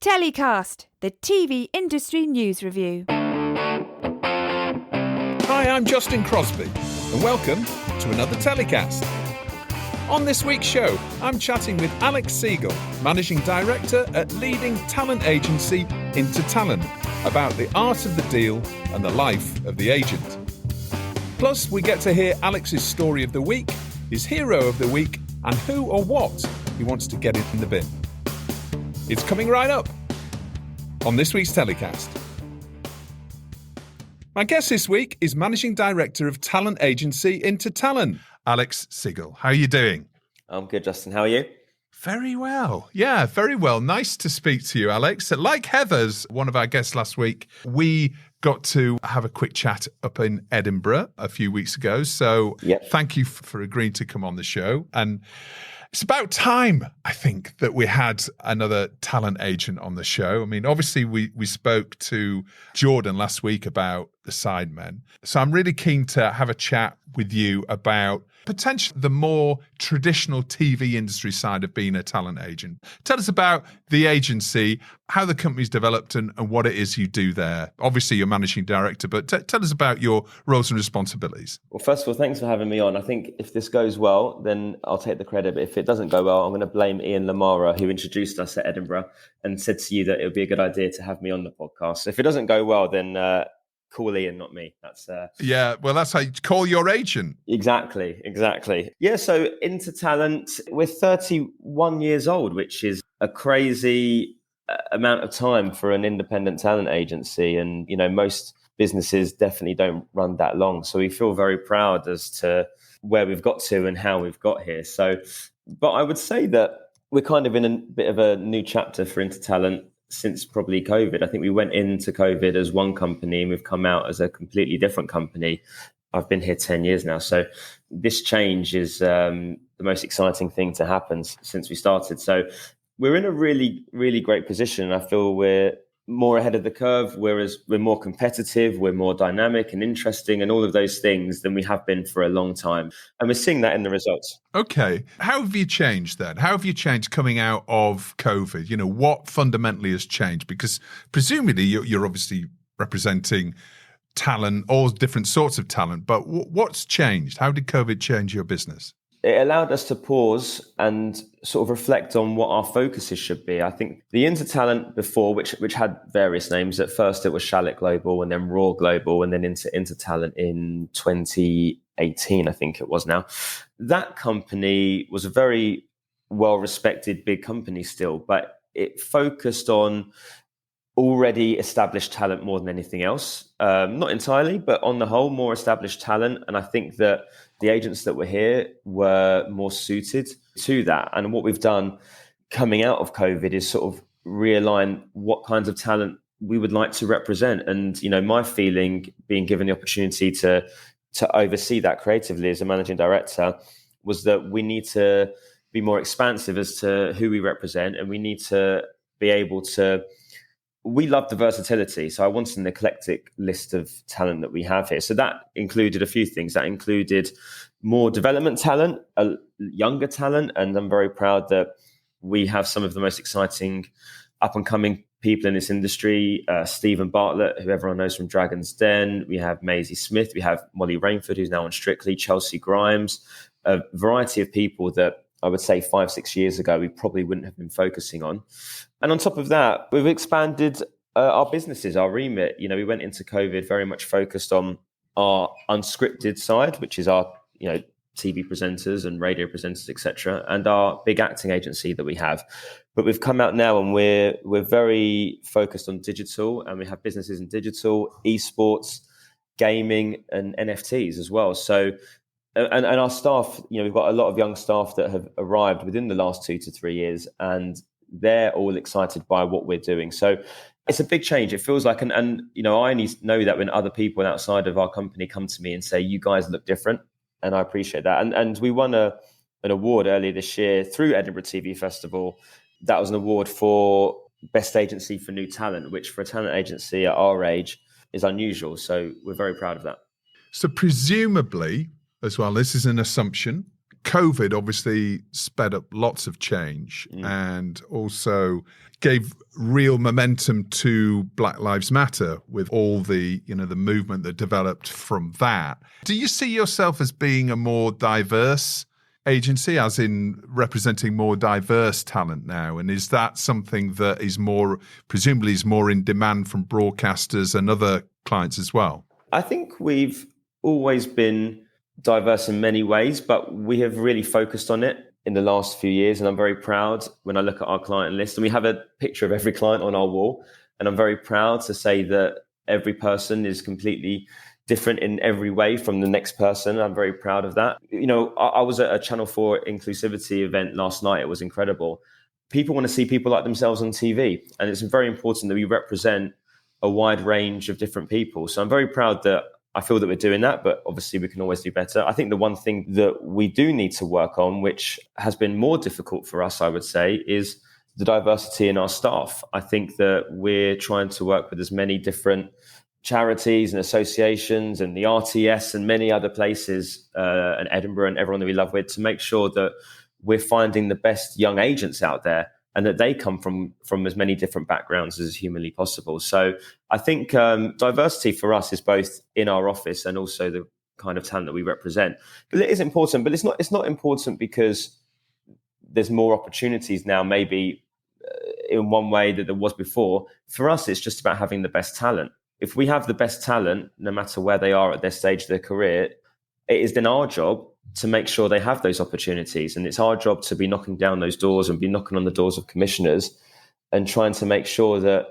TellyCast, the TV industry news review. Hi, I'm Justin Crosby, and welcome to another TellyCast. On this week's show, I'm chatting with Alex Segal, Managing Director at leading talent agency Intertalent, about the art of the deal and the life of the agent. Plus, we get to hear Alex's story of the week, his hero of the week, and who or what he wants to get in the bin. It's coming right up on this week's TellyCast. My guest this week is Managing Director of talent agency Intertalent, Alex Segal. How are you doing? I'm good, Justin. How are you? Very well. Yeah, very well. Nice to speak to you, Alex. Like Heather's, one of our guests last week, we got to have a quick chat up in Edinburgh a few weeks ago. So Thank you for agreeing to come on the show. And it's about time, I think, that we had another talent agent on the show. I mean, obviously, we spoke to Jordan last week about the Sidemen. So I'm really keen to have a chat with you about potentially the more traditional TV industry side of being a talent agent. Tell us about the agency, how the company's developed and what it is you do there. Obviously, you're managing director, but tell us about your roles and responsibilities. Well, first of all, thanks for having me on. I think if this goes well, then I'll take the credit. But if it doesn't go well, I'm going to blame Ian Lamara, who introduced us at Edinburgh and said to you that it would be a good idea to have me on the podcast. So if it doesn't go well, then call Ian, not me. That's that's how you call your agent. Exactly. Yeah, so Intertalent, we're 31 years old, which is a crazy amount of time for an independent talent agency. And, you know, most businesses definitely don't run that long. So we feel very proud as to where we've got to and how we've got here. So, but I would say that we're kind of in a bit of a new chapter for Intertalent since probably COVID. I think we went into COVID as one company and we've come out as a completely different company. I've been here 10 years now. So this change is the most exciting thing to happen since we started. So we're in a really, really great position. I feel we're more ahead of the curve, whereas we're more competitive, we're more dynamic and interesting and all of those things than we have been for a long time. And we're seeing that in the results. Okay. How have you changed then? How have you changed coming out of COVID? You know, what fundamentally has changed? Because presumably you're obviously representing talent, all different sorts of talent, but what's changed? How did COVID change your business? It allowed us to pause and sort of reflect on what our focuses should be. I think the Intertalent before, which had various names, at first it was Shallot Global and then Raw Global and then into Intertalent in 2018, I think it was now. That company was a very well-respected big company still, but it focused on already established talent more than anything else. Not entirely, but on the whole, more established talent. And I think that the agents that were here were more suited to that. And what we've done coming out of COVID is sort of realign what kinds of talent we would like to represent. And, you know, my feeling, being given the opportunity to oversee that creatively as a managing director, was that we need to be more expansive as to who we represent. And we need to be able to, we love the versatility. So I wanted an eclectic list of talent that we have here. So that included a few things. That included more development talent, younger talent. And I'm very proud that we have some of the most exciting up and coming people in this industry. Stephen Bartlett, who everyone knows from Dragon's Den. We have Maisie Smith. We have Molly Rainford, who's now on Strictly, Chelsea Grimes, a variety of people that I would say 5-6 years ago, we probably wouldn't have been focusing on. And on top of that, we've expanded our businesses, our remit. You know, we went into COVID very much focused on our unscripted side, which is our, you know, TV presenters and radio presenters, etc., and our big acting agency that we have. But we've come out now and we're very focused on digital, and we have businesses in digital, esports, gaming, and NFTs as well. So, and our staff, you know, we've got a lot of young staff that have arrived within the last 2 to 3 years, and they're all excited by what we're doing. So it's a big change. It feels like, and you know, I only know that when other people outside of our company come to me and say, you guys look different. And I appreciate that. And we won an award earlier this year through Edinburgh TV Festival. That was an award for Best Agency for New Talent, which for a talent agency at our age is unusual. So we're very proud of that. So presumably, as well, this is an assumption, COVID obviously sped up lots of change and also gave real momentum to Black Lives Matter with all the, the movement that developed from that. Do you see yourself as being a more diverse agency, as in representing more diverse talent now? And is that something that is presumably more in demand from broadcasters and other clients as well? I think we've always been diverse in many ways, but we have really focused on it in the last few years. And I'm very proud when I look at our client list, and we have a picture of every client on our wall. And I'm very proud to say that every person is completely different in every way from the next person. I'm very proud of that. I was at a Channel 4 inclusivity event last night. It was incredible. People want to see people like themselves on TV. And it's very important that we represent a wide range of different people. So I'm very proud that I feel that we're doing that, but obviously we can always do better. I think the one thing that we do need to work on, which has been more difficult for us, I would say, is the diversity in our staff. I think that we're trying to work with as many different charities and associations and the RTS and many other places and Edinburgh and everyone that we love with to make sure that we're finding the best young agents out there and that they come from as many different backgrounds as humanly possible. So I think diversity for us is both in our office and also the kind of talent that we represent. But it is important, but it's not important because there's more opportunities now, maybe in one way that there was before. For us, it's just about having the best talent. If we have the best talent, no matter where they are at their stage of their career, it is then our job to make sure they have those opportunities. And it's our job to be knocking down those doors and be knocking on the doors of commissioners and trying to make sure that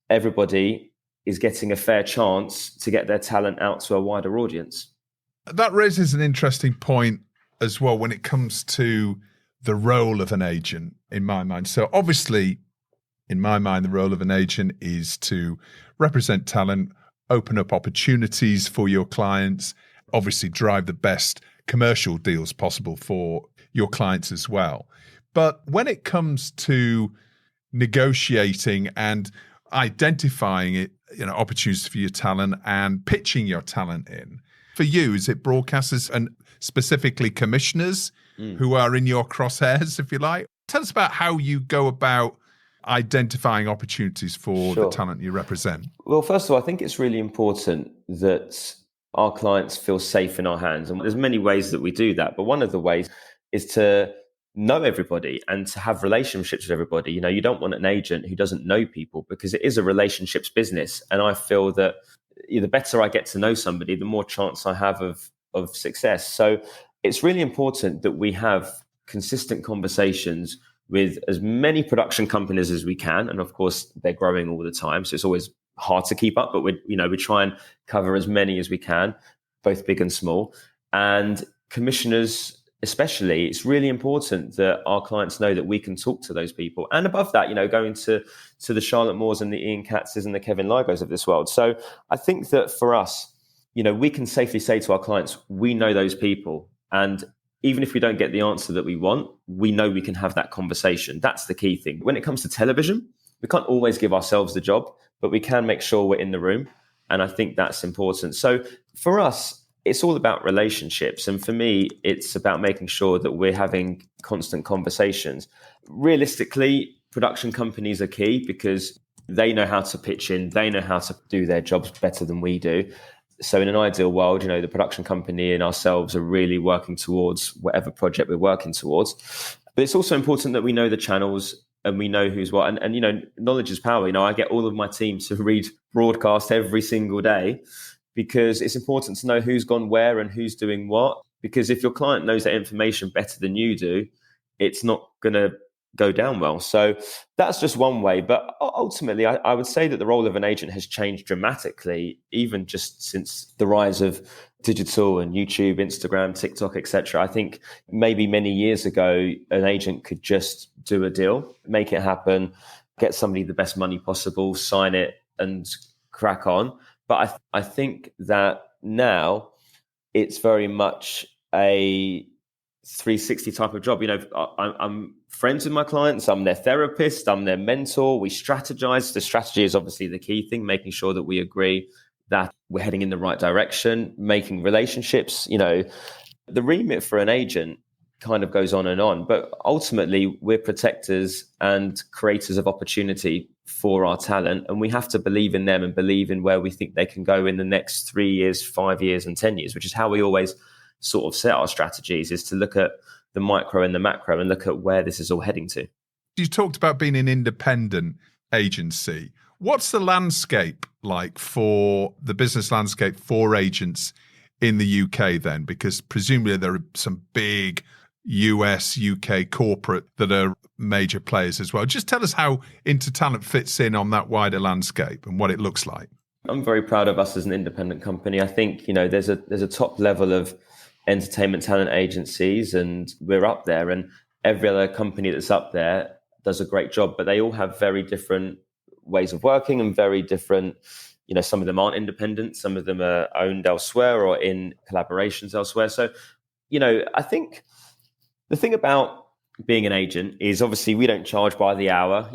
everybody is getting a fair chance to get their talent out to a wider audience. That raises an interesting point as well when it comes to the role of an agent, in my mind. So obviously, in my mind, the role of an agent is to represent talent, open up opportunities for your clients, obviously drive the best commercial deals possible for your clients as well. But when it comes to negotiating and identifying it, opportunities for your talent and pitching your talent in, for you, is it broadcasters and specifically commissioners who are in your crosshairs, if you like? Tell us about how you go about identifying opportunities for the talent you represent. Well, first of all, I think it's really important that our clients feel safe in our hands. And there's many ways that we do that. But one of the ways is to know everybody and to have relationships with everybody. You don't want an agent who doesn't know people because it is a relationships business. And I feel that the better I get to know somebody, the more chance I have of success. So it's really important that we have consistent conversations with as many production companies as we can. And of course, they're growing all the time. So it's always hard to keep up, but we try and cover as many as we can, both big and small. And commissioners, especially, it's really important that our clients know that we can talk to those people. And above that, going to the Charlotte Moores and the Ian Katzes and the Kevin Ligos of this world. So I think that for us, we can safely say to our clients, we know those people. And even if we don't get the answer that we want, we know we can have that conversation. That's the key thing. When it comes to television, we can't always give ourselves the job, but we can make sure we're in the room. And I think that's important. So for us, it's all about relationships. And for me, it's about making sure that we're having constant conversations. Realistically, production companies are key because they know how to pitch in, they know how to do their jobs better than we do. So in an ideal world, the production company and ourselves are really working towards whatever project we're working towards. But it's also important that we know the channels and we know who's what. And knowledge is power. I get all of my team to read broadcast every single day because it's important to know who's gone where and who's doing what. Because if your client knows that information better than you do, it's not going to go down well. So that's just one way. But ultimately, I would say that the role of an agent has changed dramatically, even just since the rise of digital and YouTube, Instagram, TikTok, etc. I think maybe many years ago, an agent could just do a deal, make it happen, get somebody the best money possible, sign it and crack on. But I think that now it's very much a 360 type of job. I'm friends with my clients, I'm their therapist, I'm their mentor, we strategize. The strategy is obviously the key thing, making sure that we agree that we're heading in the right direction, making relationships. The remit for an agent kind of goes on and on. But ultimately, we're protectors and creators of opportunity for our talent. And we have to believe in them and believe in where we think they can go in the next 3 years, 5 years, and 10 years, which is how we always sort of set our strategies, is to look at the micro and the macro and look at where this is all heading to. You talked about being an independent agency. What's the landscape like for the business landscape for agents in the UK then? Because presumably there are some big US, UK corporate that are major players as well. Just tell us how Intertalent fits in on that wider landscape and what it looks like. I'm very proud of us as an independent company. I think, there's a top level of entertainment talent agencies, and we're up there, and every other company that's up there does a great job, but they all have very different ways of working and very different, some of them aren't independent, some of them are owned elsewhere or in collaborations elsewhere. So, I think the thing about being an agent is obviously we don't charge by the hour.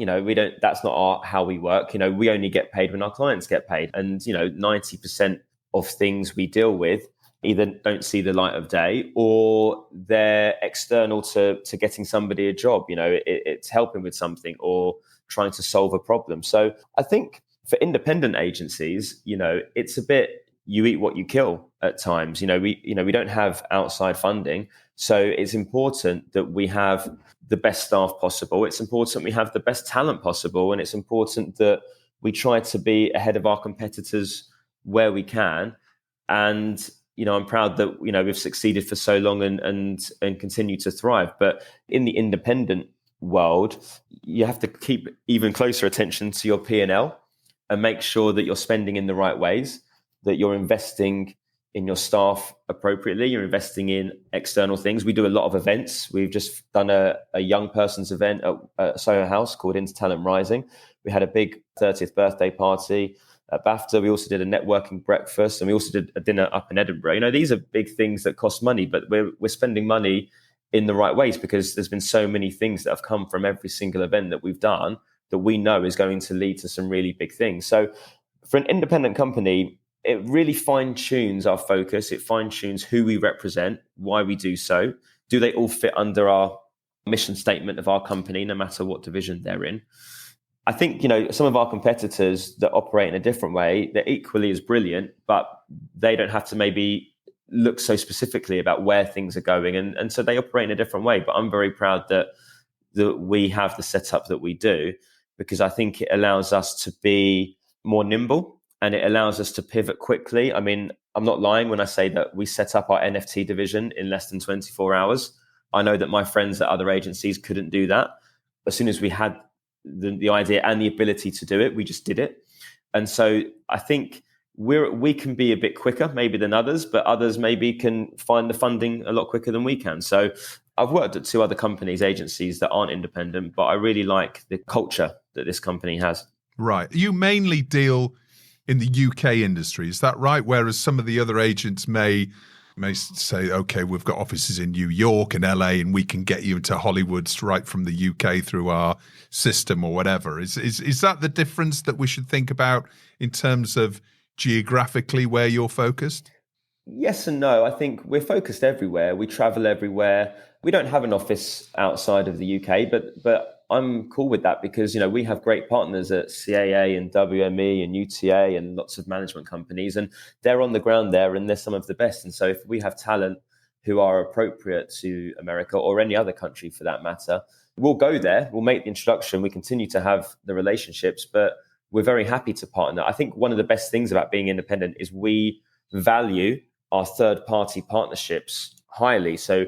That's not how we work. We only get paid when our clients get paid. And, 90% of things we deal with either don't see the light of day or they're external to getting somebody a job. It's helping with something or trying to solve a problem. So I think for independent agencies, it's a bit, you eat what you kill at times. We don't have outside funding. So it's important that we have the best staff possible. It's important we have the best talent possible. And it's important that we try to be ahead of our competitors where we can. And, I'm proud that, we've succeeded for so long and continue to thrive. But in the independent world, you have to keep even closer attention to your P&L and make sure that you're spending in the right ways, that you're investing in your staff appropriately, you're investing in external things. We do a lot of events. We've just done a young person's event at Soho House called Intertalent Rising. We had a big 30th birthday party at BAFTA. We also did a networking breakfast, and we also did a dinner up in Edinburgh. These are big things that cost money, but we're spending money in the right ways because there's been so many things that have come from every single event that we've done that we know is going to lead to some really big things. So for an independent company, it really fine-tunes our focus. It fine-tunes who we represent, why we do so. Do they all fit under our mission statement of our company, no matter what division they're in? I think, some of our competitors that operate in a different way, they're equally as brilliant, but they don't have to maybe look so specifically about where things are going. And so they operate in a different way. But I'm very proud that we have the setup that we do, because I think it allows us to be more nimble and it allows us to pivot quickly. I mean, I'm not lying when I say that we set up our NFT division in less than 24 hours. I know that my friends at other agencies couldn't do that. As soon as we had the idea and the ability to do it, we just did it. And so I think we can be a bit quicker maybe than others, but others maybe can find the funding a lot quicker than we can. So I've worked at 2 other companies, agencies that aren't independent, but I really like the culture that this company has. Right. You mainly deal in the UK industry, is that right? Whereas some of the other agents may say, okay, we've got offices in New York and LA and we can get you into Hollywood right from the UK through our system or whatever. Is that the difference that we should think about in terms of geographically where you're focused? Yes and no. I think we're focused everywhere. We travel everywhere. We don't have an office outside of the UK, but I'm cool with that because, we have great partners at CAA and WME and UTA and lots of management companies, and they're on the ground there and they're some of the best. And so if we have talent who are appropriate to America or any other country for that matter, we'll go there, we'll make the introduction, we continue to have the relationships, but we're very happy to partner. I think one of the best things about being independent is we value our third-party partnerships highly. So,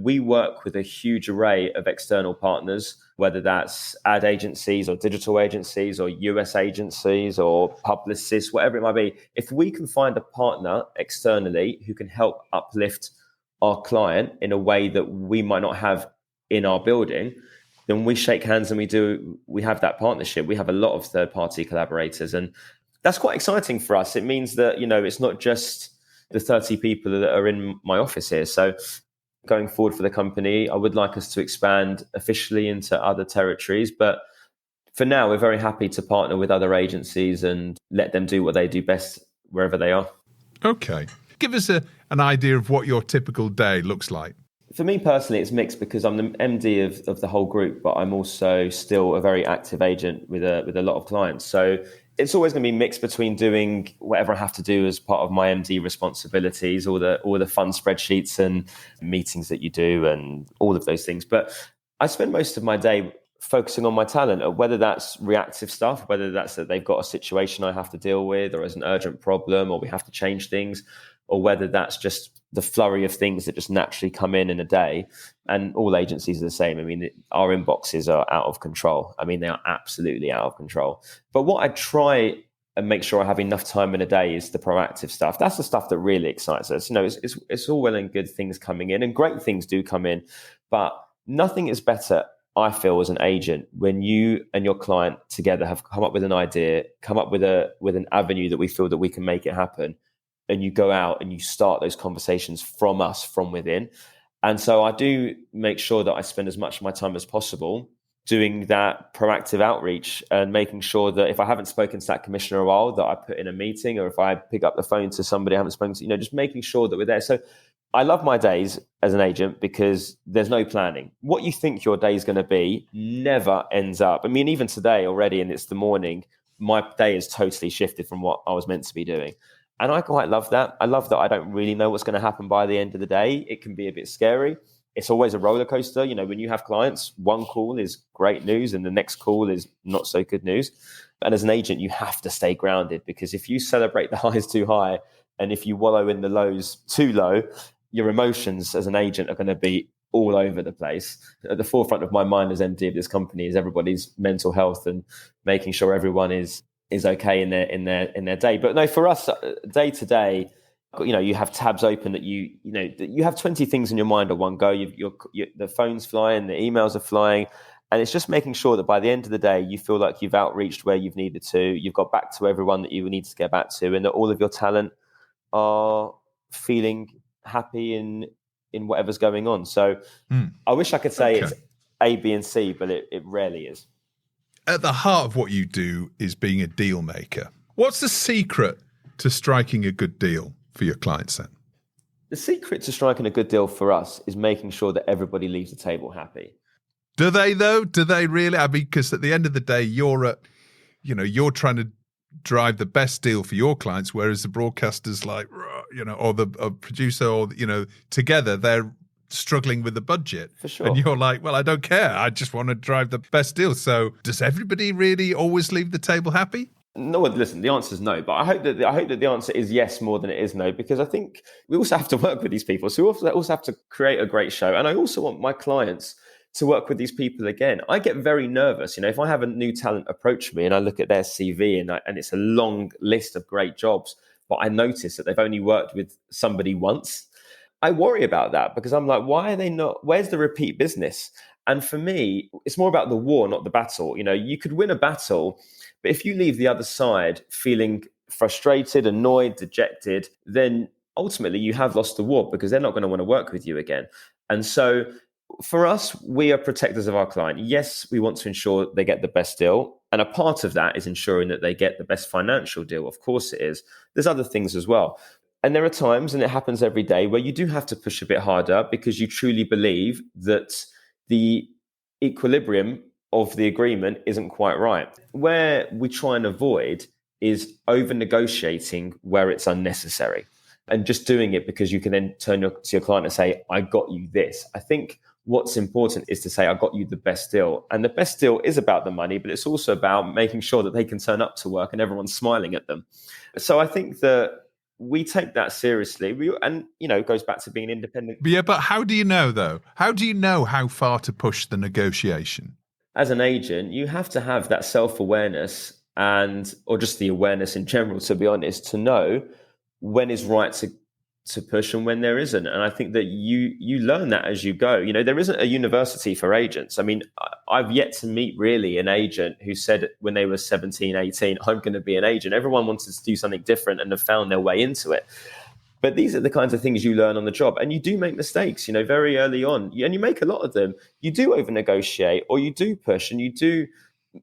we work with a huge array of external partners, whether that's ad agencies or digital agencies or US agencies or publicists, whatever it might be. If we can find a partner externally who can help uplift our client in a way that we might not have in our building, then we shake hands and we have that partnership. We have a lot of third-party collaborators, and that's quite exciting for us. It means that, it's not just the 30 people that are in my office here. So going forward for the company, I would like us to expand officially into other territories. But for now, we're very happy to partner with other agencies and let them do what they do best wherever they are. Okay. Give us an idea of what your typical day looks like. For me personally, it's mixed because I'm the MD of the whole group, but I'm also still a very active agent with a lot of clients. So it's always going to be mixed between doing whatever I have to do as part of my MD responsibilities, all the fun spreadsheets and meetings that you do and all of those things. But I spend most of my day focusing on my talent, whether that's reactive stuff, whether that's that they've got a situation I have to deal with or as an urgent problem or we have to change things, or whether that's just the flurry of things that just naturally come in a day. And all agencies are the same. I mean, our inboxes are out of control. I mean, they are absolutely out of control. But what I try and make sure I have enough time in a day is the proactive stuff. That's the stuff that really excites us. You know, it's all well and good things coming in, and great things do come in, but nothing is better, I feel, as an agent, when you and your client together have come up with an idea, come up with an avenue that we feel that we can make it happen, and you go out and you start those conversations from within. And so I do make sure that I spend as much of my time as possible doing that proactive outreach and making sure that if I haven't spoken to that commissioner a while, that I put in a meeting, or if I pick up the phone to somebody I haven't spoken to, just making sure that we're there. So I love my days as an agent because there's no planning. What you think your day is going to be never ends up. I mean, even today already, and it's the morning, my day is totally shifted from what I was meant to be doing. And I quite love that. I love that I don't really know what's going to happen by the end of the day. It can be a bit scary. It's always a roller coaster. When you have clients, one call is great news and the next call is not so good news. And as an agent, you have to stay grounded, because if you celebrate the highs too high and if you wallow in the lows too low, your emotions as an agent are going to be all over the place. At the forefront of my mind as MD of this company is everybody's mental health and making sure everyone is okay in their day. But no, for us, day to day, you have tabs open that you have 20 things in your mind at one go. The phone's flying, the emails are flying, and it's just making sure that by the end of the day, you feel like you've outreached where you've needed to, you've got back to everyone that you need to get back to, and that all of your talent are feeling happy in whatever's going on. So I wish I could say it's A, B, and C, but it rarely is. At the heart of what you do is being a deal maker. What's the secret to striking a good deal for your clients then? The secret to striking a good deal for us is making sure that everybody leaves the table happy. Do they though? Do they really? I mean, because at the end of the day, you're trying to drive the best deal for your clients, whereas the broadcaster's like, or the producer, or together they're struggling with the budget. For sure. And you're like, well, I don't care. I just want to drive the best deal. So does everybody really always leave the table happy? No, listen, the answer is no. But I hope that the answer is yes more than it is no, because I think we also have to work with these people. So we also have to create a great show. And I also want my clients to work with these people again. I get very nervous. If I have a new talent approach me and I look at their CV and it's a long list of great jobs, but I notice that they've only worked with somebody once, I worry about that, because I'm like, why are they not? Where's the repeat business? And for me, it's more about the war, not the battle. You could win a battle, but if you leave the other side feeling frustrated, annoyed, dejected, then ultimately you have lost the war, because they're not going to want to work with you again. And so for us, we are protectors of our client. Yes, we want to ensure they get the best deal. And a part of that is ensuring that they get the best financial deal. Of course it is. There's other things as well. And there are times, and it happens every day, where you do have to push a bit harder because you truly believe that the equilibrium of the agreement isn't quite right. Where we try and avoid is over negotiating where it's unnecessary and just doing it because you can then turn to your client and say, I got you this. I think what's important is to say, I got you the best deal. And the best deal is about the money, but it's also about making sure that they can turn up to work and everyone's smiling at them. So I think that we take that seriously. It goes back to being independent. Yeah, but how do you know, though? How do you know how far to push the negotiation? As an agent, you have to have that self-awareness or just the awareness in general, to be honest, to know when is right to push and when there isn't. And I think that you learn that as you go. There isn't a university for agents. I mean, I've yet to meet really an agent who said when they were 17, 18, I'm going to be an agent. Everyone wanted to do something different and have found their way into it. But these are the kinds of things you learn on the job. And you do make mistakes, very early on. And you make a lot of them. You do over-negotiate, or you do push, and you do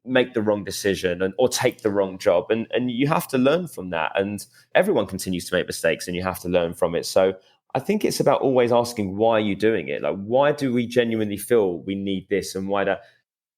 make the wrong decision or take the wrong job. And you have to learn from that. And everyone continues to make mistakes and you have to learn from it. So I think it's about always asking, why are you doing it? Like, why do we genuinely feel we need this, and why that?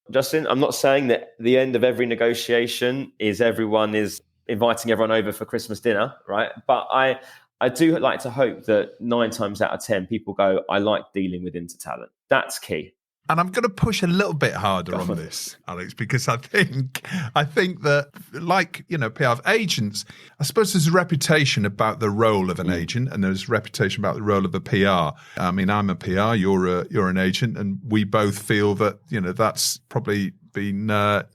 Justin, I'm not saying that the end of every negotiation is everyone is inviting everyone over for Christmas dinner, right? But I do like to hope that 9 times out of 10 people go, I like dealing with Intertalent. That's key. And I'm going to push a little bit harder on this, Alex, because I think that, like, PR agents, I suppose there's a reputation about the role of an agent, and there's a reputation about the role of a PR. I mean, I'm a PR, you're an agent, and we both feel that, that's probably been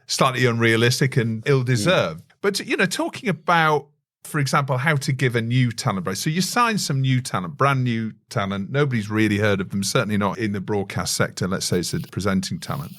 slightly unrealistic and ill-deserved. But, talking about, for example, how to give a new talent break. So you sign some new talent, brand new talent. Nobody's really heard of them, certainly not in the broadcast sector. Let's say it's a presenting talent.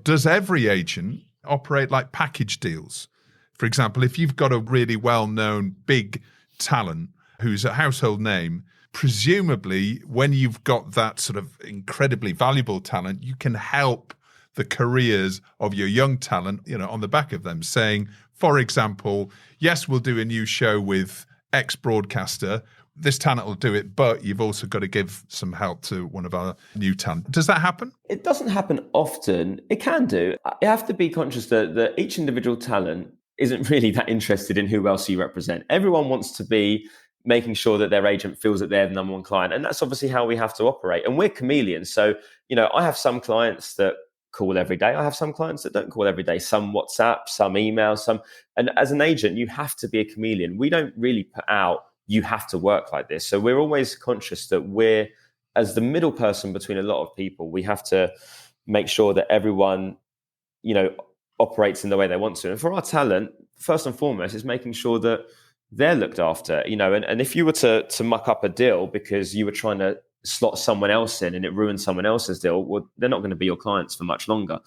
Does every agent operate like package deals? For example, if you've got a really well-known big talent who's a household name, presumably when you've got that sort of incredibly valuable talent, you can help the careers of your young talent, on the back of them, saying, for example, yes, we'll do a new show with X broadcaster. This talent will do it, but you've also got to give some help to one of our new talent. Does that happen? It doesn't happen often. It can do. You have to be conscious that each individual talent isn't really that interested in who else you represent. Everyone wants to be making sure that their agent feels that they're the number one client. And that's obviously how we have to operate. And we're chameleons. So, I have some clients that call every day. I have some clients that don't call every day, some WhatsApp, some email, and as an agent, you have to be a chameleon. We don't really put out, you have to work like this. So we're always conscious that we're, as the middle person between a lot of people, we have to make sure that everyone, operates in the way they want to. And for our talent, first and foremost, is making sure that they're looked after, and if you were to muck up a deal because you were trying to slot someone else in and it ruins someone else's deal, well, they're not going to be your clients for much longer.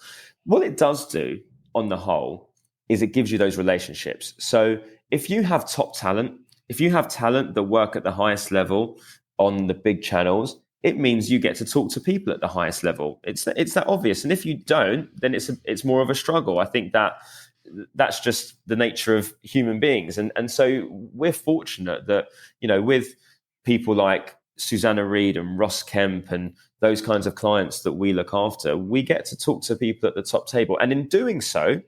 What it does do on the whole is it gives you those relationships. So if you have top talent, if you have talent that work at the highest level on the big channels, it means you get to talk to people at the highest level. It's that obvious. And if you don't, then it's more of a struggle. I think that's just the nature of human beings. And so we're fortunate that, with people like Susanna Reid and Ross Kemp and those kinds of clients that we look after, we get to talk to people at the top table. And in doing so,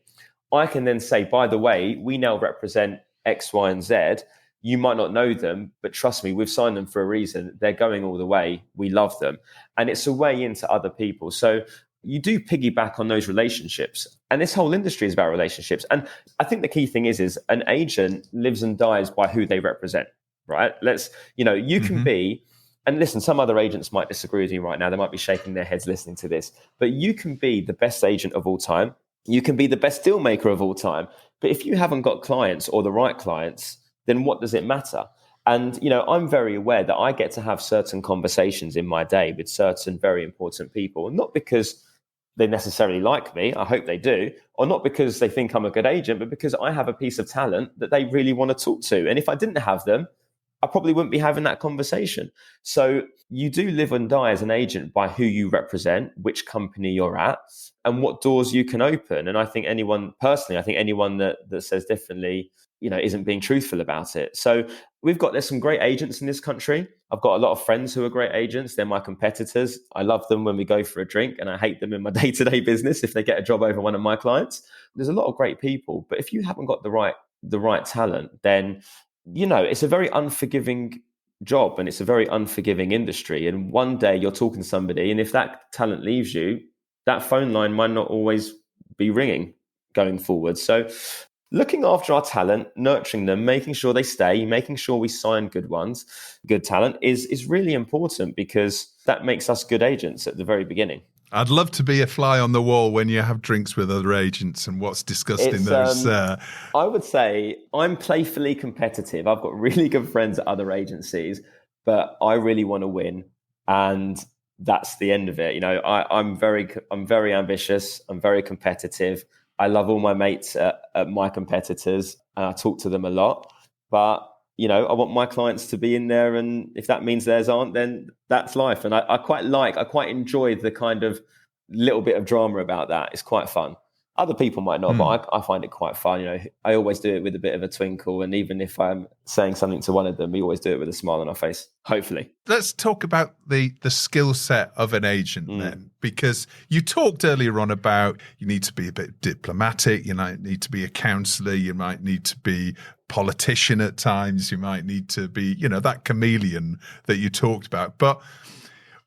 I can then say, by the way, we now represent X, Y, and Z. You might not know them, but trust me, we've signed them for a reason. They're going all the way. We love them. And it's a way into other people. So you do piggyback on those relationships. And this whole industry is about relationships. And I think the key thing is an agent lives and dies by who they represent, right? You can be, and listen, some other agents might disagree with you right now. They might be shaking their heads listening to this, but you can be the best agent of all time. You can be the best deal maker of all time. But if you haven't got clients or the right clients, then what does it matter? And, I'm very aware that I get to have certain conversations in my day with certain very important people, not because they necessarily like me, I hope they do, or not because they think I'm a good agent, but because I have a piece of talent that they really want to talk to. And if I didn't have them, I probably wouldn't be having that conversation. So you do live and die as an agent by who you represent, which company you're at, and what doors you can open. And I think anyone that says differently, isn't being truthful about it. So there's some great agents in this country. I've got a lot of friends who are great agents. They're my competitors. I love them when we go for a drink, and I hate them in my day-to-day business if they get a job over one of my clients. There's a lot of great people, but if you haven't got the right talent, then it's a very unforgiving job and it's a very unforgiving industry. And one day you're talking to somebody, and if that talent leaves you, that phone line might not always be ringing going forward. So looking after our talent, nurturing them, making sure they stay, making sure we sign good talent is really important, because that makes us good agents at the very beginning. I'd love to be a fly on the wall when you have drinks with other agents and what's discussed in those. I would say I'm playfully competitive. I've got really good friends at other agencies, but I really want to win. And that's the end of it. I'm very ambitious. I'm very competitive. I love all my mates at my competitors, and I talk to them a lot. But I want my clients to be in there, and if that means theirs aren't, then that's life. And I quite enjoy the kind of little bit of drama about that. It's quite fun. Other people might not, but I find it quite fun. I always do it with a bit of a twinkle. And even if I'm saying something to one of them, we always do it with a smile on our face, hopefully. Let's talk about the skill set of an agent then, because you talked earlier on about you need to be a bit diplomatic, you might need to be a counsellor, you might need to be politician at times, you might need to be, that chameleon that you talked about. But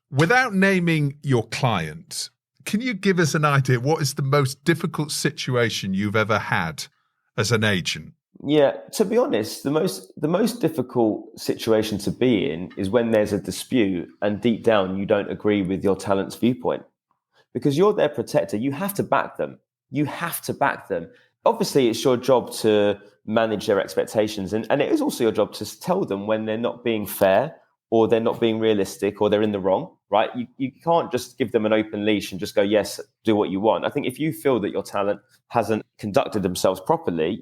without naming your client, can you give us an idea what is the most difficult situation you've ever had as an agent? Yeah, to be honest, the most difficult situation to be in is when there's a dispute and deep down you don't agree with your talent's viewpoint, because you're their protector. You have to back them. Obviously, it's your job to manage their expectations, and it is also your job to tell them when they're not being fair or they're not being realistic or they're in the wrong, right? You can't just give them an open leash and just go, yes, do what you want. I think if you feel that your talent hasn't conducted themselves properly,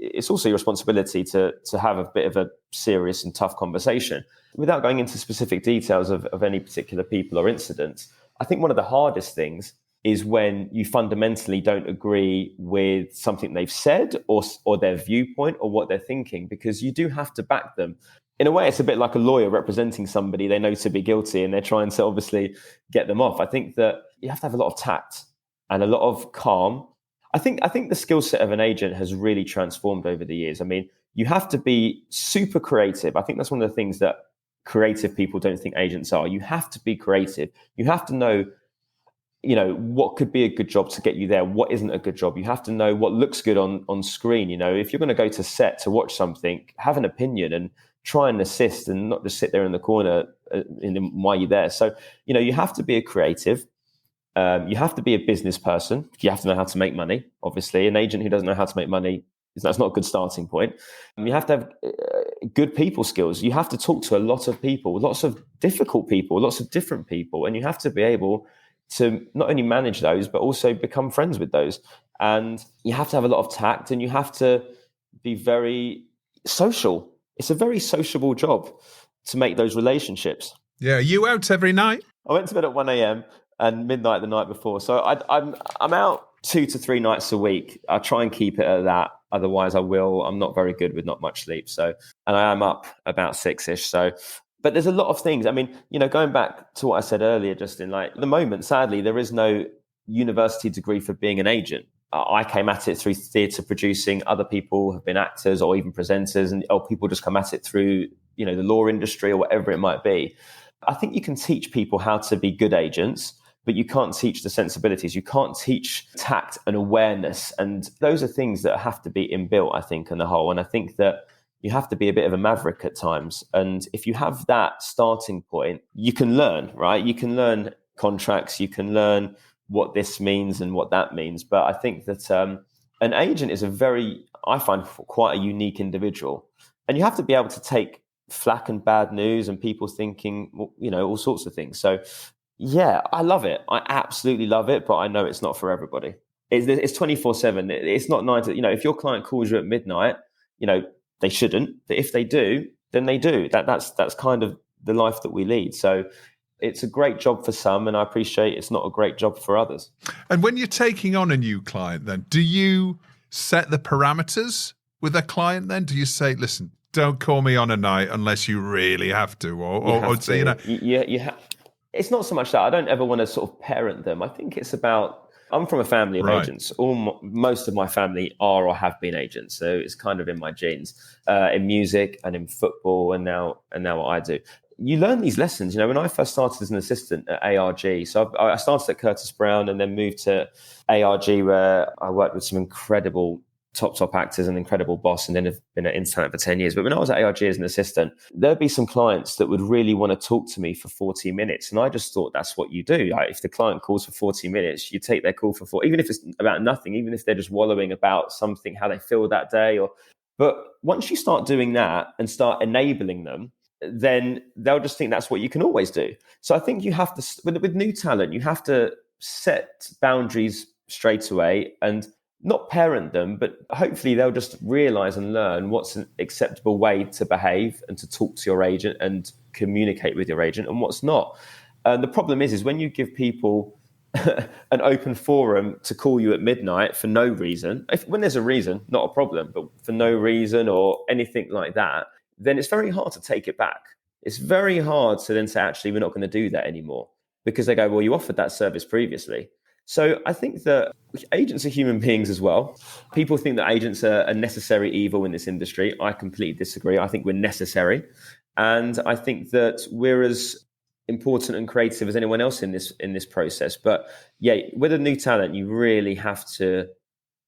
it's also your responsibility to have a bit of a serious and tough conversation. Without going into specific details of any particular people or incidents, I think one of the hardest things is when you fundamentally don't agree with something they've said or their viewpoint or what they're thinking, because you do have to back them. In a way, it's a bit like a lawyer representing somebody they know to be guilty and they're trying to obviously get them off. I think that you have to have a lot of tact and a lot of calm. I think the skill set of an agent has really transformed over the years. I mean, you have to be super creative. I think that's one of the things that creative people don't think agents are. You have to be creative. You have to know, what could be a good job to get you there, what isn't a good job. You have to know what looks good on screen. If you're going to go to set to watch something, have an opinion and try and assist and not just sit there in the corner while you're there. So, you have to be a creative. You have to be a business person. You have to know how to make money. Obviously, an agent who doesn't know how to make money, that's not a good starting point. You have to have good people skills. You have to talk to a lot of people, lots of difficult people, lots of different people, and you have to be able to not only manage those, but also become friends with those. And you have to have a lot of tact, and you have to be very social. It's a very sociable job to make those relationships. Yeah, are you out every night? I went to bed at 1 a.m. and midnight the night before. So I'm out 2 to 3 nights a week. I try and keep it at that. Otherwise, I'm not very good with not much sleep. So, and I am up about 6-ish. So, but there's a lot of things. I mean, going back to what I said earlier, Justin, like at the moment, sadly, there is no university degree for being an agent. I came at it through theatre producing. Other people have been actors or even presenters, and people just come at it through, the law industry or whatever it might be. I think you can teach people how to be good agents, but you can't teach the sensibilities. You can't teach tact and awareness. And those are things that have to be inbuilt, I think, in the whole. And I think that you have to be a bit of a maverick at times. And if you have that starting point, you can learn, right? You can learn contracts, you can learn what this means and what that means. But I think that an agent is I find quite a unique individual. And you have to be able to take flack and bad news and people thinking, all sorts of things. So yeah, I love it. I absolutely love it, but I know it's not for everybody. It's 24/7. It's not 9 to, if your client calls you at midnight, they shouldn't. But if they do, then they do. That's kind of the life that we lead. So it's a great job for some, and I appreciate it's not a great job for others. And when you're taking on a new client, then do you set the parameters with a client? Then do you say, "Listen, don't call me on a night unless you really have to," It's not so much that I don't ever want to sort of parent them. I think it's about. I'm from a family of agents. Most of my family are or have been agents, so it's kind of in my genes, in music and in football, and now what I do. You learn these lessons. When I first started as an assistant at ARG, so I started at Curtis Brown and then moved to ARG, where I worked with some incredible top actors, an incredible boss, and then have been at Intertalent for 10 years. But when I was at ARG as an assistant, there'd be some clients that would really want to talk to me for 40 minutes. And I just thought that's what you do. Like, if the client calls for 40 minutes, you take their call for 40, even if it's about nothing, even if they're just wallowing about something, how they feel that day. But once you start doing that and start enabling them, then they'll just think that's what you can always do. So I think you have to, with new talent, you have to set boundaries straight away and not parent them, but hopefully they'll just realize and learn what's an acceptable way to behave and to talk to your agent and communicate with your agent and what's not. The problem is when you give people an open forum to call you at midnight for no reason, when there's a reason, not a problem, but for no reason or anything like that, then it's very hard to take it back. It's very hard to then say, actually, we're not going to do that anymore, because they go, well, you offered that service previously. So I think that agents are human beings as well. People think that agents are a necessary evil in this industry. I completely disagree. I think we're necessary. And I think that we're as important and creative as anyone else in this process. But yeah, with a new talent, you really have to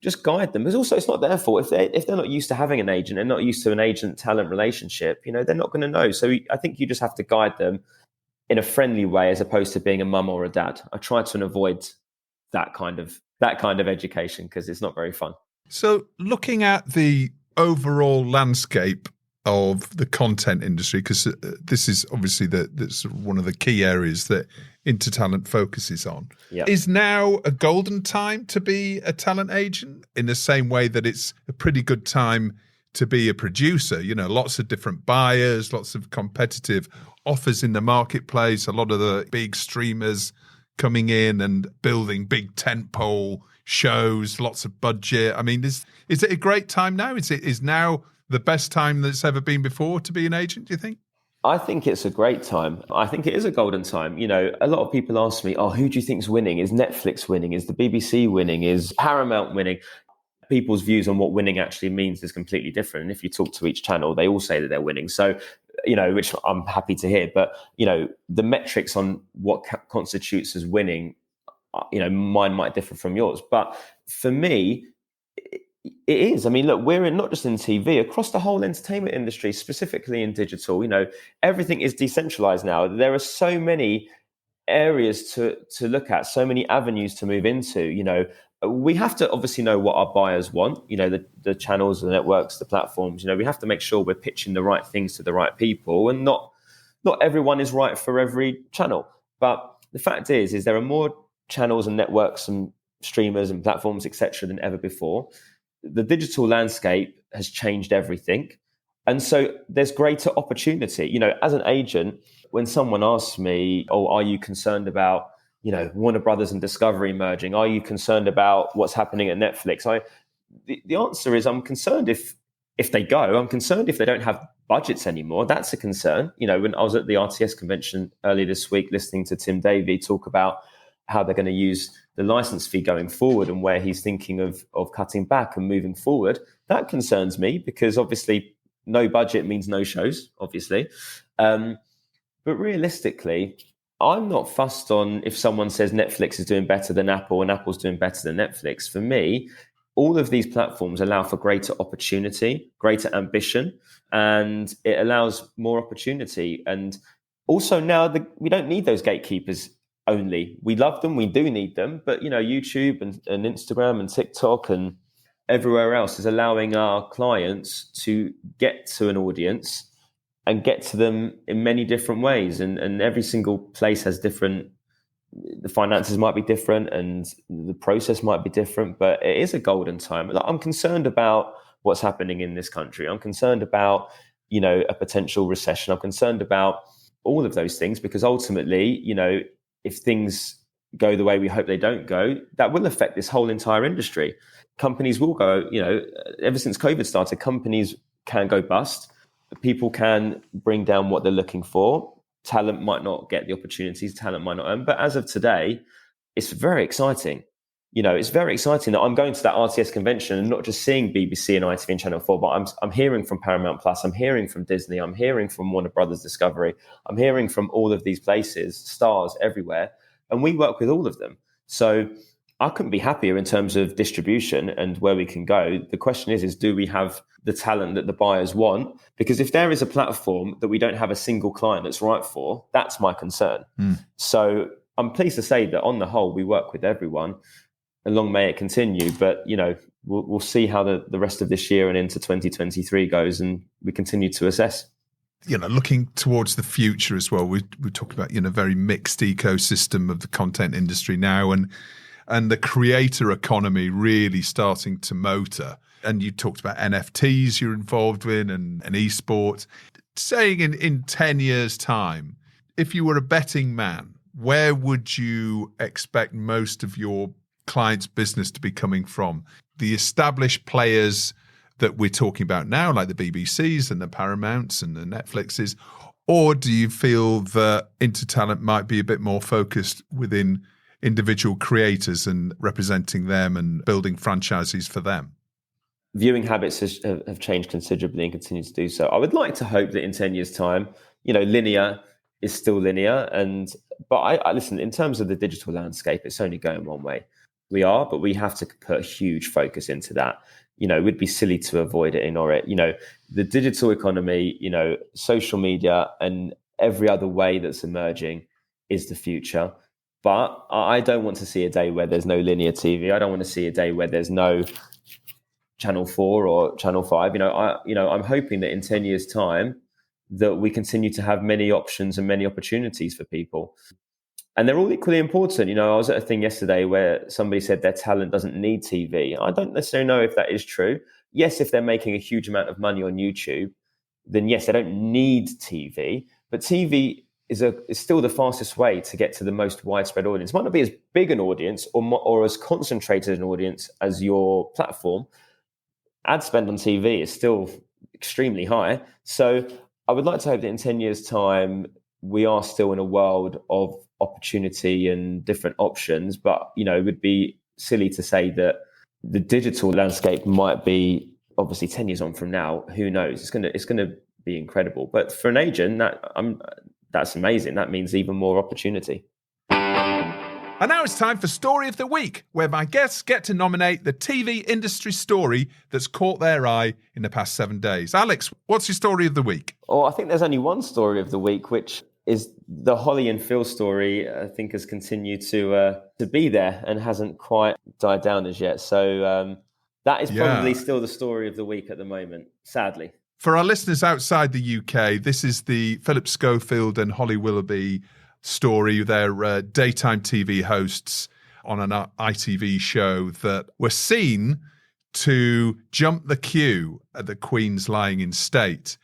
just guide them. Because also, it's not their fault. If they're not used to having an agent and not used to an agent-talent relationship, they're not going to know. So I think you just have to guide them in a friendly way, as opposed to being a mum or a dad. I try to avoid that kind of education, because it's not very fun. So looking at the overall landscape of the content industry, because this is obviously that's one of the key areas that Intertalent focuses on, is now a golden time to be a talent agent, in the same way that it's a pretty good time to be a producer? Lots of different buyers, lots of competitive offers in the marketplace, a lot of the big streamers coming in and building big tentpole shows, lots of budget. I mean, is it a great time now? Is now the best time that's ever been before to be an agent, do you think? I think it's a great time. I think it is a golden time. A lot of people ask me, who do you think's winning? Is Netflix winning? Is the BBC winning? Is Paramount winning? People's views on what winning actually means is completely different. And if you talk to each channel, they all say that they're winning. So, which I'm happy to hear. But, the metrics on what constitutes as winning, mine might differ from yours. But for me, it is. I mean, look, we're not just in TV, across the whole entertainment industry, specifically in digital. Everything is decentralized now. There are so many areas to look at, so many avenues to move into. We have to obviously know what our buyers want, the channels, the networks, the platforms. We have to make sure we're pitching the right things to the right people, and not everyone is right for every channel. But the fact is there are more channels and networks and streamers and platforms, etc., than ever before. The digital landscape has changed everything. And so there's greater opportunity. As an agent, when someone asks me, are you concerned about, Warner Brothers and Discovery merging? Are you concerned about what's happening at Netflix? The answer is, I'm concerned if they go. I'm concerned if they don't have budgets anymore. That's a concern. When I was at the RTS convention earlier this week, listening to Tim Davey talk about how they're going to use the license fee going forward, and where he's thinking of cutting back and moving forward, that concerns me, because obviously no budget means no shows, obviously. But realistically, I'm not fussed on if someone says Netflix is doing better than Apple and Apple's doing better than Netflix. For me, all of these platforms allow for greater opportunity, greater ambition, and it allows more opportunity. And also now we don't need those gatekeepers only. We love them, we do need them, but YouTube and Instagram and TikTok and everywhere else is allowing our clients to get to an audience and get to them in many different ways. And every single place has different, the finances might be different and the process might be different, but it is a golden time. I'm concerned about what's happening in this country. I'm concerned about, a potential recession. I'm concerned about all of those things, because ultimately, if things go the way we hope they don't go, that will affect this whole entire industry. Companies will go, ever since COVID started, companies can go bust. People can bring down what they're looking for. Talent might not get the opportunities, talent might not earn. But as of today, it's very exciting. It's very exciting that I'm going to that RTS convention and not just seeing BBC and ITV and Channel 4, but I'm hearing from Paramount Plus, I'm hearing from Disney, I'm hearing from Warner Brothers Discovery, I'm hearing from all of these places, stars everywhere, and we work with all of them. So I couldn't be happier in terms of distribution and where we can go. The question is do we have the talent that the buyers want? Because if there is a platform that we don't have a single client that's right for, that's my concern. So I'm pleased to say that on the whole, we work with everyone. And long may it continue, but we'll see how the rest of this year and into 2023 goes, and we continue to assess. Looking towards the future as well, we talk about very mixed ecosystem of the content industry now, and the creator economy really starting to motor. And you talked about NFTs you're involved in and esports. Saying in 10 years' time, if you were a betting man, where would you expect most of your clients' business to be coming from? The established players that we're talking about now, like the BBCs and the Paramounts and the Netflixes, or do you feel that Intertalent might be a bit more focused within individual creators and representing them and building franchises for them? Viewing habits have changed considerably and continue to do so. I would like to hope that in 10 years' time, linear is still linear. But I listen, in terms of the digital landscape, it's only going one way. But we have to put a huge focus into that. It would be silly to avoid it, ignore it. The digital economy, social media and every other way that's emerging is the future. But I don't want to see a day where there's no linear TV. I don't want to see a day where there's no Channel 4 or Channel 5. I'm hoping that in 10 years' time that we continue to have many options and many opportunities for people. And they're all equally important. I was at a thing yesterday where somebody said their talent doesn't need TV. I don't necessarily know if that is true. Yes, if they're making a huge amount of money on YouTube, then yes, they don't need TV. But TV is still the fastest way to get to the most widespread audience. It might not be as big an audience or as concentrated an audience as your platform. Ad spend on TV is still extremely high. So I would like to hope that in 10 years' time, we are still in a world of opportunity and different options. But, it would be silly to say that the digital landscape might be obviously 10 years on from now. Who knows? It's going to be incredible. But for an agent, that's amazing. That means even more opportunity. And now it's time for Story of the Week, where my guests get to nominate the TV industry story that's caught their eye in the past 7 days. Alex, what's your Story of the Week? Oh, I think there's only one Story of the Week, which is the Holly and Phil story. I think has continued to be there and hasn't quite died down as yet. So that is probably still the Story of the Week at the moment, sadly. For our listeners outside the UK, this is the Philip Schofield and Holly Willoughby story. They're daytime TV hosts on an ITV show that were seen to jump the queue at the Queen's lying in state,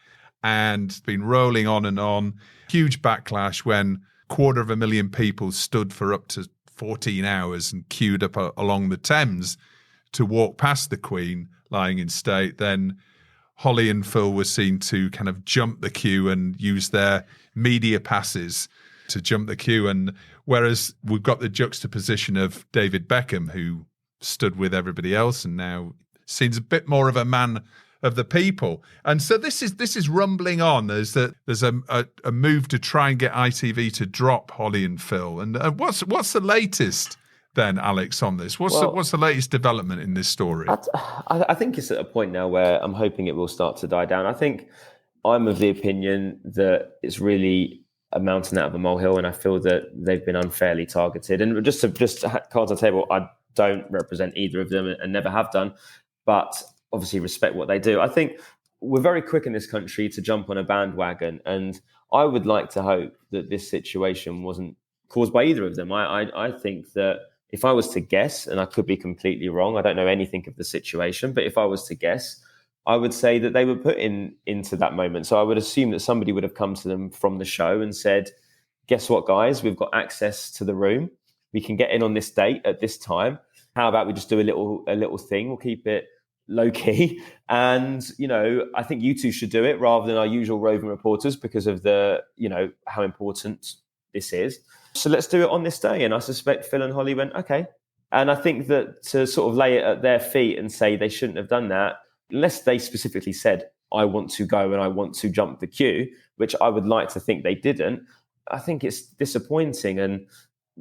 and been rolling on and on. Huge backlash when 250,000 people stood for up to 14 hours and queued up along the Thames to walk past the Queen lying in state. Then Holly and Phil were seen to kind of jump the queue and use their media passes to jump the queue. And whereas we've got the juxtaposition of David Beckham, who stood with everybody else and now seems a bit more of a man of the people. And so this is rumbling on. There's a move to try and get ITV to drop Holly and Phil. And what's the latest then, Alex, on this? What's the latest development in this story? I think it's at a point now where I'm hoping it will start to die down. I think I'm of the opinion that it's really a mountain out of a molehill, and I feel that they've been unfairly targeted. And just cards on the table, I don't represent either of them and never have done, but obviously respect what they do. I think we're very quick in this country to jump on a bandwagon, and I would like to hope that this situation wasn't caused by either of them. I think that if I was to guess, and I could be completely wrong, I don't know anything of the situation, but if I was to guess, I would say that they were put into that moment. So I would assume that somebody would have come to them from the show and said, guess what, guys, we've got access to the room. We can get in on this date at this time. How about we just do a little thing? We'll keep it low key. And, I think you two should do it rather than our usual roving reporters because of how important this is. So let's do it on this day. And I suspect Phil and Holly went, okay. And I think that to sort of lay it at their feet and say they shouldn't have done that, unless they specifically said, I want to go and I want to jump the queue, which I would like to think they didn't, I think it's disappointing and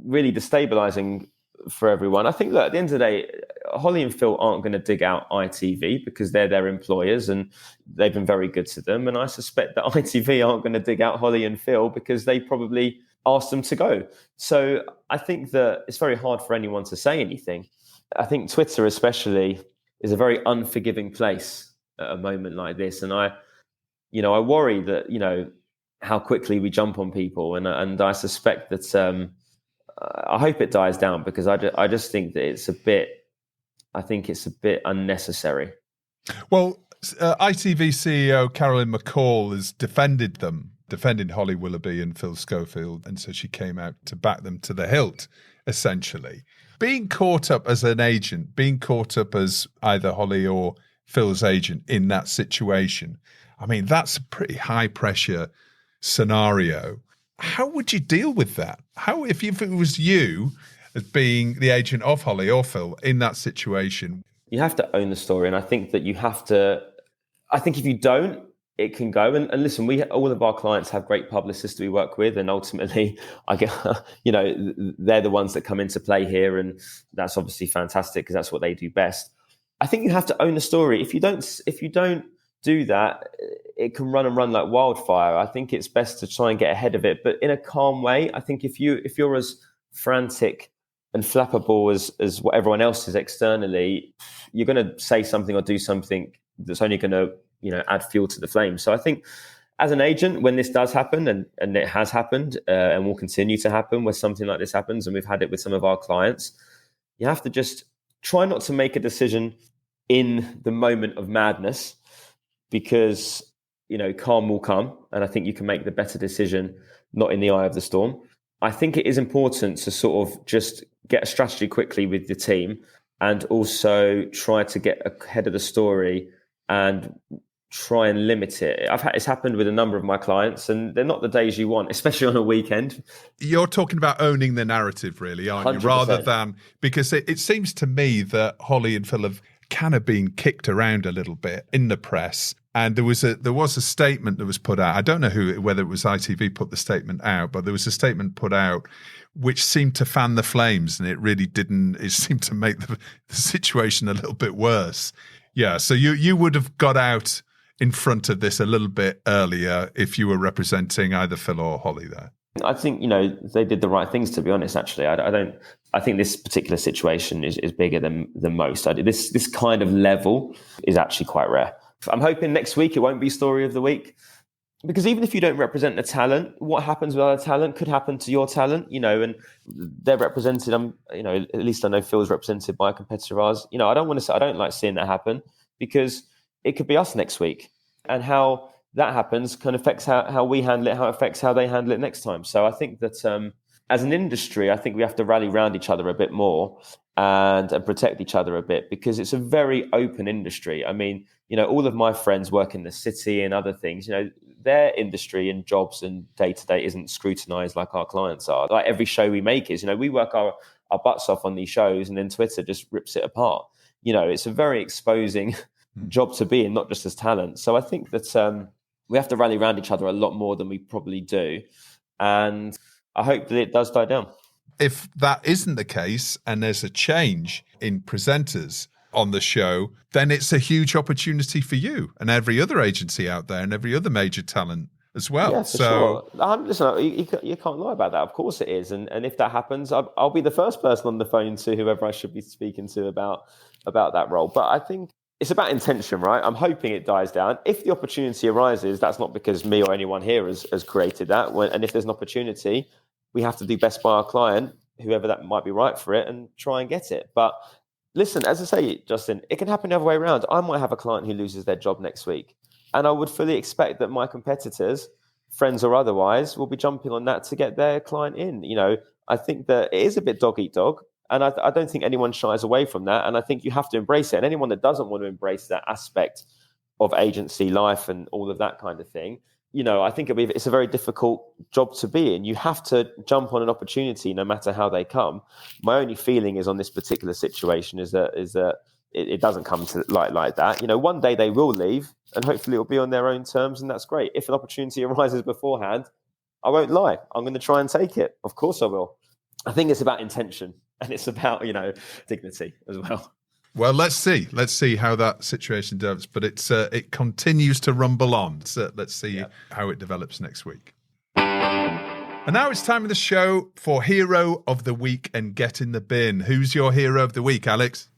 really destabilizing for everyone. I think that at the end of the day, Holly and Phil aren't going to dig out ITV because they're their employers and they've been very good to them. And I suspect that ITV aren't going to dig out Holly and Phil because they probably asked them to go. So I think that it's very hard for anyone to say anything. I think Twitter especially is a very unforgiving place at a moment like this. And I worry that, how quickly we jump on people. And I suspect that I hope it dies down because I just think that it's a bit unnecessary. Well, ITV CEO Carolyn McCall has defended them defending Holly Willoughby and Phil Schofield. And so she came out to back them to the hilt, essentially. Being caught up as an agent, being caught up as either Holly or Phil's agent in that situation, I mean, that's a pretty high pressure scenario. How would you deal with that? How, if it was you as being the agent of Holly or Phil in that situation? You have to own the story. And I think that you have to, I think if you don't, it can go. And listen, all of our clients have great publicists we work with. And ultimately, I get, they're the ones that come into play here. And that's obviously fantastic because that's what they do best. I think you have to own the story. If you don't do that, it can run like wildfire. I think it's best to try and get ahead of it, but in a calm way. I think if you're as frantic and flappable as what everyone else is externally, you're going to say something or do something that's only going to add fuel to the flame. So I think as an agent, when this does happen, and it has happened and will continue to happen where something like this happens, and we've had it with some of our clients, you have to just try not to make a decision in the moment of madness, because calm will come, and I think you can make the better decision not in the eye of the storm. I think it is important to sort of just get a strategy quickly with the team and also try to get ahead of the story and try and limit it. It's happened with a number of my clients, and they're not the days you want, especially on a weekend. You're talking about owning the narrative, really, aren't 100%. you? Rather than, because it seems to me that Holly and Phil have kind of been kicked around a little bit in the press. And there was a statement that was put out. I don't know whether it was ITV put the statement out, but there was a statement put out which seemed to fan the flames, and it really didn't. It seemed to make the situation a little bit worse. Yeah, so you would have got out in front of this a little bit earlier if you were representing either Phil or Holly there. I think they did the right things, to be honest. Actually, I think this particular situation is bigger than most. This kind of level is actually quite rare. I'm hoping next week it won't be story of the week, because even if you don't represent the talent, what happens with other talent could happen to your talent, and they're represented. At least I know Phil's represented by a competitor of ours. I don't like seeing that happen, because it could be us next week, and how that happens can affect how we handle it, how it affects how they handle it next time. So I think that as an industry, I think we have to rally around each other a bit more and protect each other a bit, because it's a very open industry. I mean, all of my friends work in the city and other things, their industry and jobs and day-to-day isn't scrutinized like our clients are. Like every show we make is, we work our butts off on these shows, and then Twitter just rips it apart. It's a very exposing job to be in, not just as talent. So I think that we have to rally around each other a lot more than we probably do. And I hope that it does die down. If that isn't the case and there's a change in presenters on the show, then it's a huge opportunity for you and every other agency out there and every other major talent as well. Yeah, for sure. Listen, you can't lie about that. Of course it is. And if that happens, I'll be the first person on the phone to whoever I should be speaking to about that role. But I think it's about intention, right? I'm hoping it dies down. If the opportunity arises, that's not because me or anyone here has created that. And if there's an opportunity, we have to do best by our client, whoever that might be right for it, and try and get it. But listen, as I say, Justin, it can happen the other way around. I might have a client who loses their job next week, and I would fully expect that my competitors, friends or otherwise, will be jumping on that to get their client in. I think that it is a bit dog eat dog, and I don't think anyone shies away from that. And I think you have to embrace it. And anyone that doesn't want to embrace that aspect of agency life and all of that kind of thing, I think it's a very difficult job to be in. You have to jump on an opportunity no matter how they come. My only feeling is on this particular situation is that it doesn't come to like that. One day they will leave, and hopefully it'll be on their own terms, and that's great. If an opportunity arises beforehand, I won't lie. I'm going to try and take it. Of course I will. I think it's about intention, and it's about, dignity as well. Well, let's see how that situation develops, but it continues to rumble on. So let's see how it develops next week. And now it's time of the show for Hero of the Week and Get in the Bin. Who's your Hero of the Week, Alex?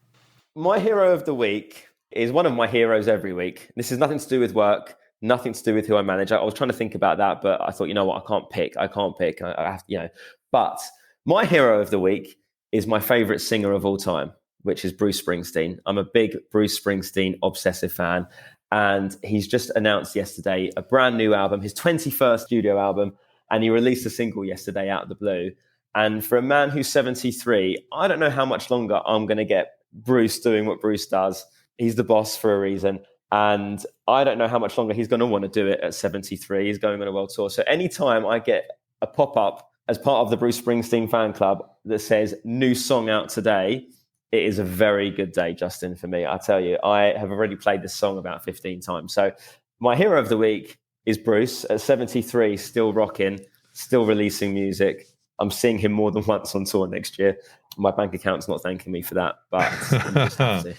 My Hero of the Week is one of my heroes every week. This has nothing to do with work, nothing to do with who I manage. I was trying to think about that, but I thought, I can't pick. I have, But my Hero of the Week is my favorite singer of all time, which is Bruce Springsteen. I'm a big Bruce Springsteen obsessive fan. And he's just announced yesterday a brand new album, his 21st studio album, and he released a single yesterday out of the blue. And for a man who's 73, I don't know how much longer I'm going to get Bruce doing what Bruce does. He's the boss for a reason. And I don't know how much longer he's going to want to do it at 73. He's going on a world tour. So anytime I get a pop-up as part of the Bruce Springsteen fan club that says new song out today, it is a very good day, Justin, for me. I tell you, I have already played this song about 15 times. So my hero of the week is Bruce at 73, still rocking, still releasing music. I'm seeing him more than once on tour next year. My bank account's not thanking me for that, but I'm just happy.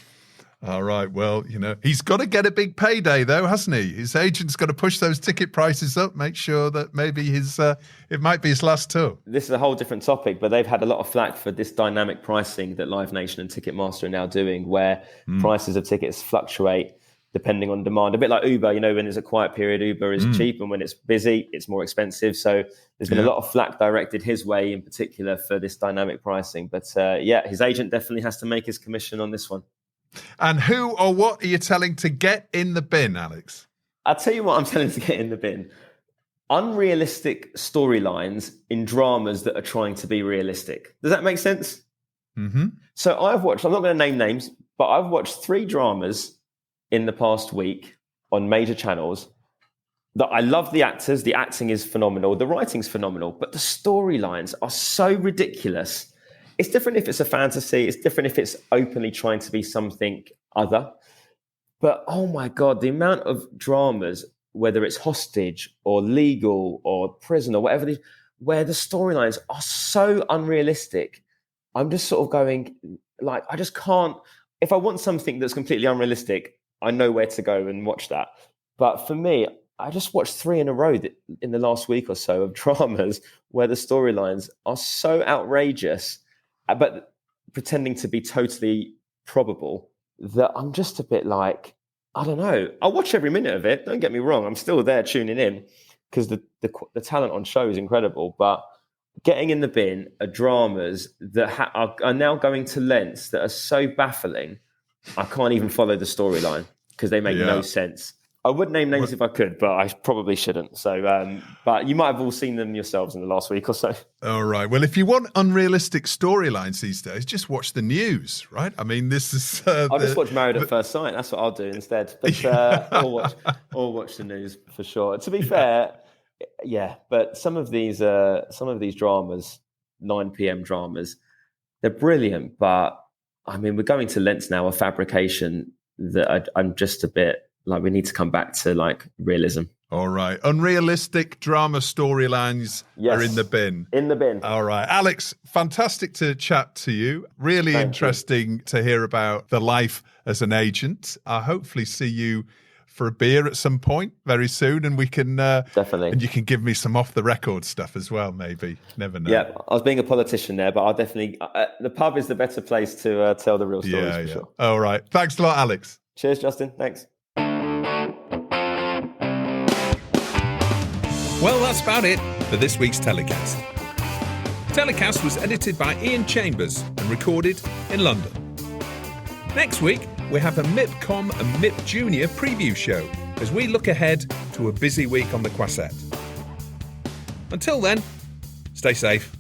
All right. Well, he's got to get a big payday, though, hasn't he? His agent's got to push those ticket prices up, make sure that maybe it might be his last tour. This is a whole different topic, but they've had a lot of flack for this dynamic pricing that Live Nation and Ticketmaster are now doing, where prices of tickets fluctuate depending on demand. A bit like Uber, when there's a quiet period, Uber is cheap, and when it's busy, it's more expensive. So there's been a lot of flack directed his way in particular for this dynamic pricing. But his agent definitely has to make his commission on this one. And who or what are you telling to get in the bin, Alex? I'll tell you what I'm telling to get in the bin. Unrealistic storylines in dramas that are trying to be realistic. Does that make sense? Mm-hmm. So I'm not going to name names, but I've watched 3 dramas in the past week on major channels that I love the actors. The acting is phenomenal. The writing's phenomenal, but the storylines are so ridiculous. It's different if it's a fantasy. It's different if it's openly trying to be something other. But oh my God, the amount of dramas, whether it's hostage or legal or prison or whatever it is, where the storylines are so unrealistic. I'm just sort of going, I just can't. If I want something that's completely unrealistic, I know where to go and watch that. But for me, I just watched 3 in a row in the last week or so of dramas where the storylines are so outrageous, but pretending to be totally probable, that I'm just a bit like, I don't know. I'll watch every minute of it. Don't get me wrong. I'm still there tuning in because the talent on show is incredible. But getting in the bin are dramas that are now going to lengths that are so baffling, I can't even follow the storyline because they make no sense. I would name names if I could, but I probably shouldn't. So, but you might have all seen them yourselves in the last week or so. All right. Well, if you want unrealistic storylines these days, just watch the news, right? I mean, this is... I'll just watch Married at First Sight. That's what I'll do instead. But or watch the news for sure. To be fair, but some of these dramas, 9 p.m. dramas, they're brilliant. But I mean, we're going to lengths now of fabrication that I'm just a bit... we need to come back to realism. All right. Unrealistic drama storylines are in the bin. In the bin. All right. Alex, fantastic to chat to you. Really interesting to hear about the life as an agent. I'll hopefully see you for a beer at some point very soon, and we can... definitely. And you can give me some off-the-record stuff as well, maybe. Never know. Yeah, I was being a politician there, but I'll definitely... the pub is the better place to tell the real stories, for sure. All right. Thanks a lot, Alex. Cheers, Justin. Thanks. Well, that's about it for this week's TellyCast. TellyCast was edited by Ian Chambers and recorded in London. Next week, we have a MIPCOM and MIP Junior preview show as we look ahead to a busy week on the Quasset. Until then, stay safe.